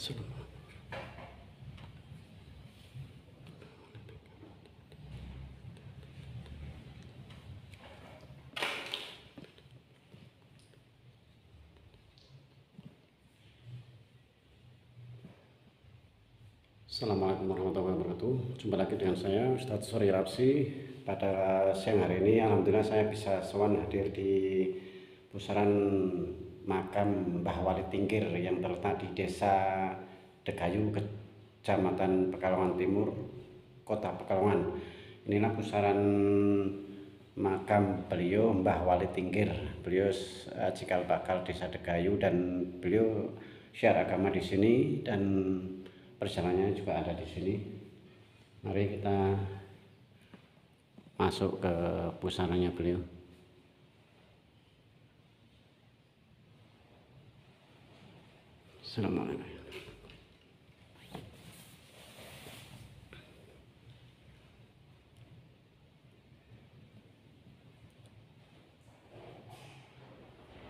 Assalamualaikum warahmatullahi wabarakatuh. Jumpa lagi dengan saya Ustadz Sori Rapsi. Pada siang hari ini alhamdulillah saya bisa sowan hadir di pusaran makam Mbah Wali Tingkir yang terletak di Desa Degayu, Kecamatan Pekalongan Timur, Kota Pekalongan. Inilah pusaran makam beliau Mbah Wali Tingkir. Beliau cikal bakal Desa Degayu dan beliau syiar agama di sini dan perjalanannya juga ada di sini. Mari kita masuk ke pusarannya beliau. Assalamualaikum.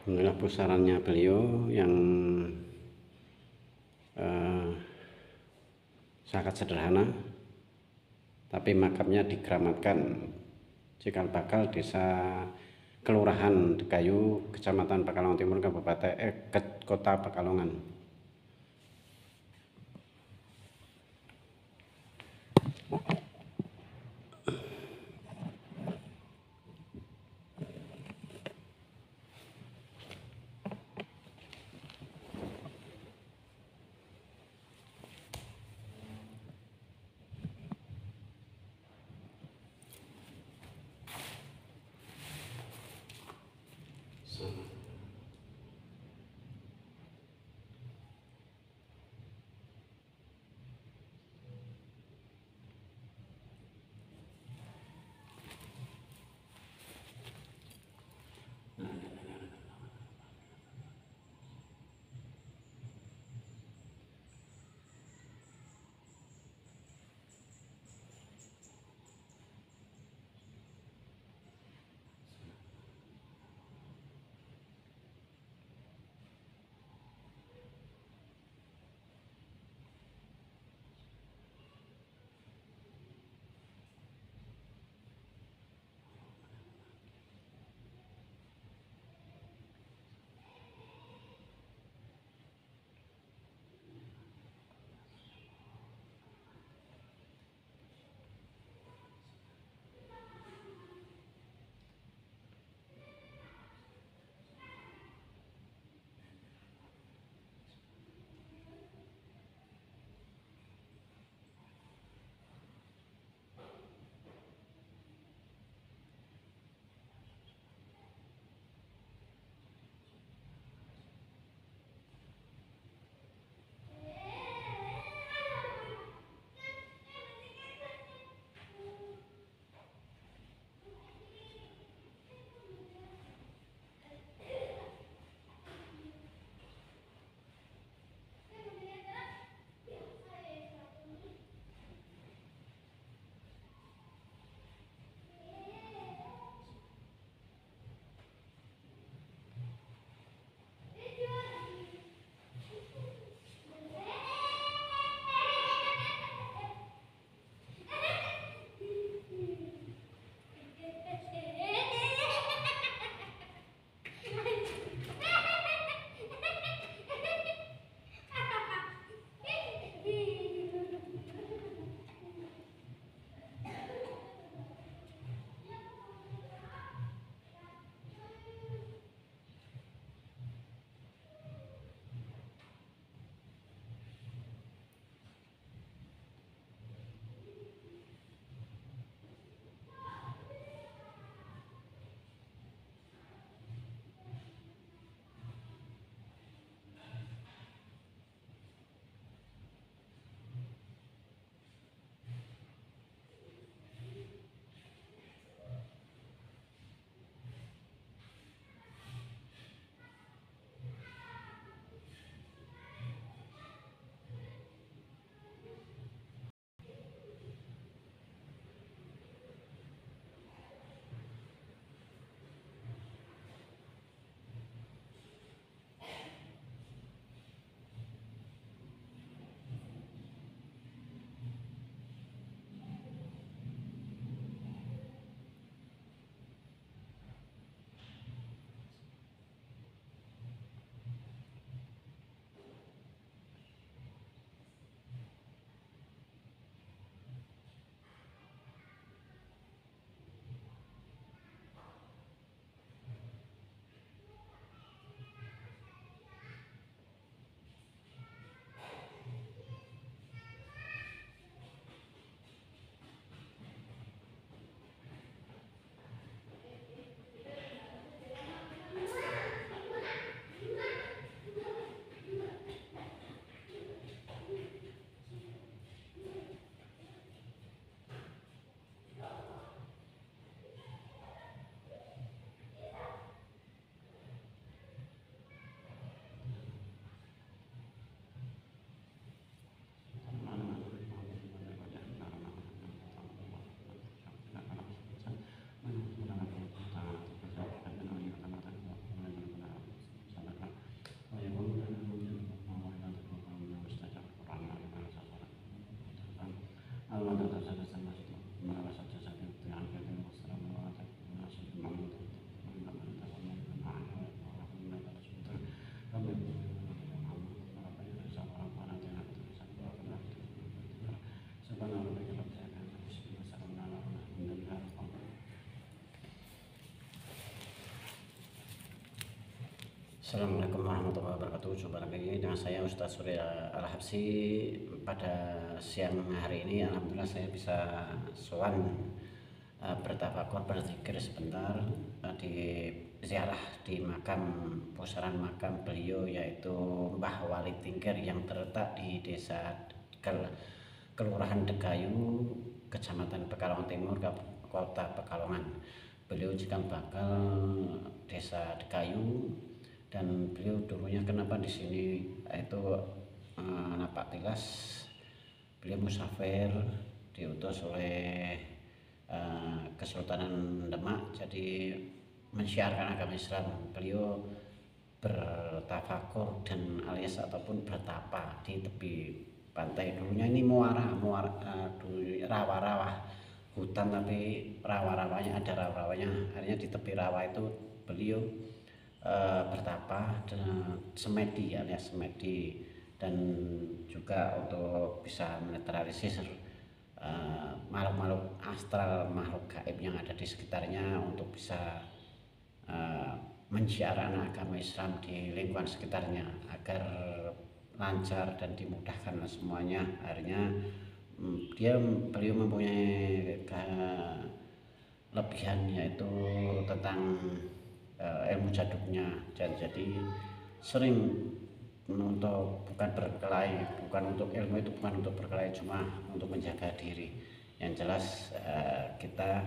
Inilah pusarannya beliau yang sangat sederhana, tapi makamnya dikeramatkan cikal bakal Desa Kelurahan Degayu, Kecamatan Pekalongan Timur, Kota Pekalongan. Assalamualaikum warahmatullahi wabarakatuh. Jumpa lagi dengan saya Ustadz Surya Al-Habsyi. Pada siang hari ini alhamdulillah saya bisa sowan bertafakur berzikir sebentar di ziarah di makam pusaran makam beliau, yaitu Mbah Wali Tingkir yang terletak di desa Kelurahan Degayu, Kecamatan Pekalongan Timur, Kota Pekalongan. Beliau cikal bakal desa Degayu, dan beliau dulunya kenapa di sini itu napak tilas. Beliau musafir diutus oleh Kesultanan Demak, jadi mensiarkan agama Islam. Beliau bertafakur dan alias ataupun bertapa di tepi pantai. Dulunya ini rawa-rawa hutan, tapi rawa-rawanya ada rawa-rawanya. Akhirnya di tepi rawa itu beliau bertapa dan semedi alias semedi, dan juga untuk bisa menetralisir makhluk-makhluk astral, makhluk gaib yang ada di sekitarnya, untuk bisa mensiarkan agama Islam di lingkungan sekitarnya agar lancar dan dimudahkan semuanya. Akhirnya beliau mempunyai kelebihan, yaitu tentang ilmu jaduknya, dan jadi sering bukan untuk ilmu itu, bukan untuk berkelahi, cuma untuk menjaga diri. Yang jelas kita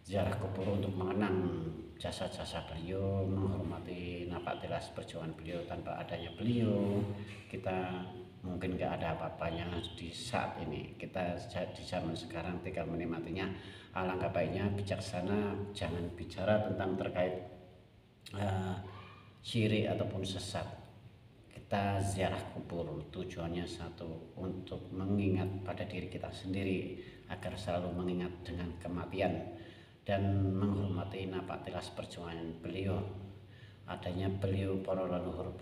ziarah kubur untuk mengenang jasa-jasa beliau, menghormati napak tilas perjuangan beliau. Tanpa adanya beliau kita mungkin nggak ada apa-apanya di saat ini. Kita di zaman sekarang tinggal menikmatinya. Alangkah baiknya bijaksana, jangan bicara tentang terkait syirik ataupun sesat. Kita ziarah kubur tujuannya satu, untuk mengingat pada diri kita sendiri agar selalu mengingat dengan kematian dan menghormati napak tilas perjuangan beliau. Adanya beliau, para leluhur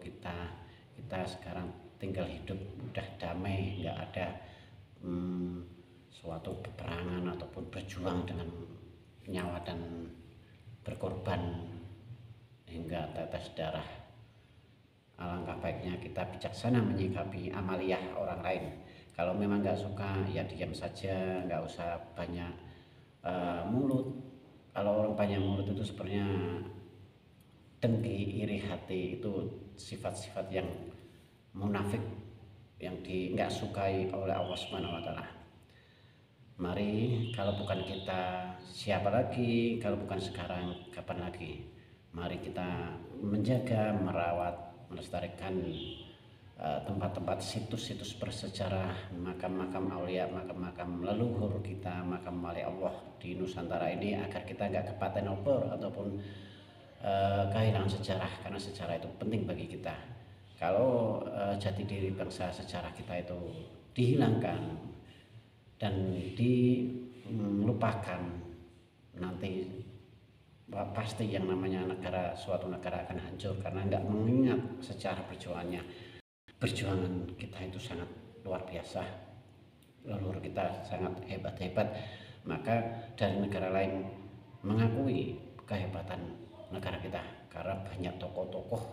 kita sekarang tinggal hidup udah damai, nggak ada suatu peperangan ataupun berjuang dengan nyawa dan berkorban hingga tetes darah. Alangkah baiknya kita bijaksana menyikapi amaliyah orang lain. Kalau memang nggak suka ya diam saja, nggak usah banyak mulut. Kalau orang banyak mulut itu sebenarnya dengki, iri hati, itu sifat-sifat yang munafik yang nggak sukai oleh Allah Subhanahu wa Ta'ala. Mari, kalau bukan kita siapa lagi? Kalau bukan sekarang, kapan lagi? Mari kita menjaga, merawat, melestarikan tempat-tempat, situs-situs bersejarah, makam-makam aulia, makam-makam leluhur kita, makam wali Allah di Nusantara ini, agar kita nggak kepaten obor ataupun kehilangan sejarah, karena sejarah itu penting bagi kita. Kalau jati diri bangsa, sejarah kita itu dihilangkan dan dilupakan, nanti pasti yang namanya suatu negara akan hancur karena nggak mengingat sejarah perjuangannya. Perjuangan kita itu sangat luar biasa, leluhur kita sangat hebat-hebat, maka dari negara lain mengakui kehebatan negara kita karena banyak tokoh-tokoh,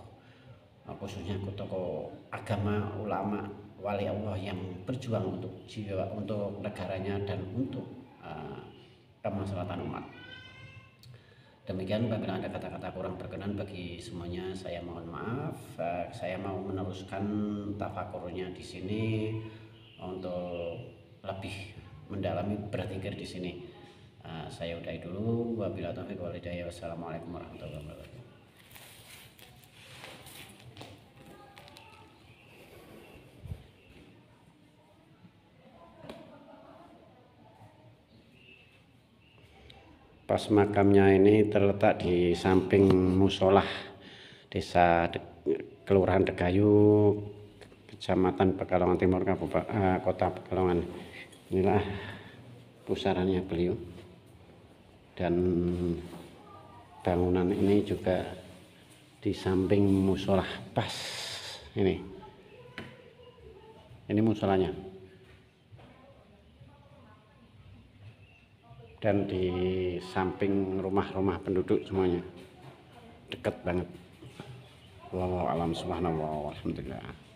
khususnya tokoh agama, ulama, wali Allah yang berjuang untuk jiwa, untuk negaranya, dan untuk kemaslahatan umat. Demikian, apabila ada kata-kata kurang berkenan bagi semuanya, saya mohon maaf. Saya mau meneruskan tafakurnya di sini untuk lebih mendalami berzikir di sini. Saya udahi dulu. Wabillahi taufiq wal hidayah. Wassalamualaikum warahmatullahi wabarakatuh. Pas makamnya ini terletak di samping musolah desa Kelurahan Degayu, Kecamatan Pekalongan Timur, Kota Pekalongan. Inilah pusarannya beliau, dan bangunan ini juga di samping musola pas ini musolanya, dan di samping rumah-rumah penduduk semuanya, dekat banget. Wallahu a'lam, subhanallah, alhamdulillah.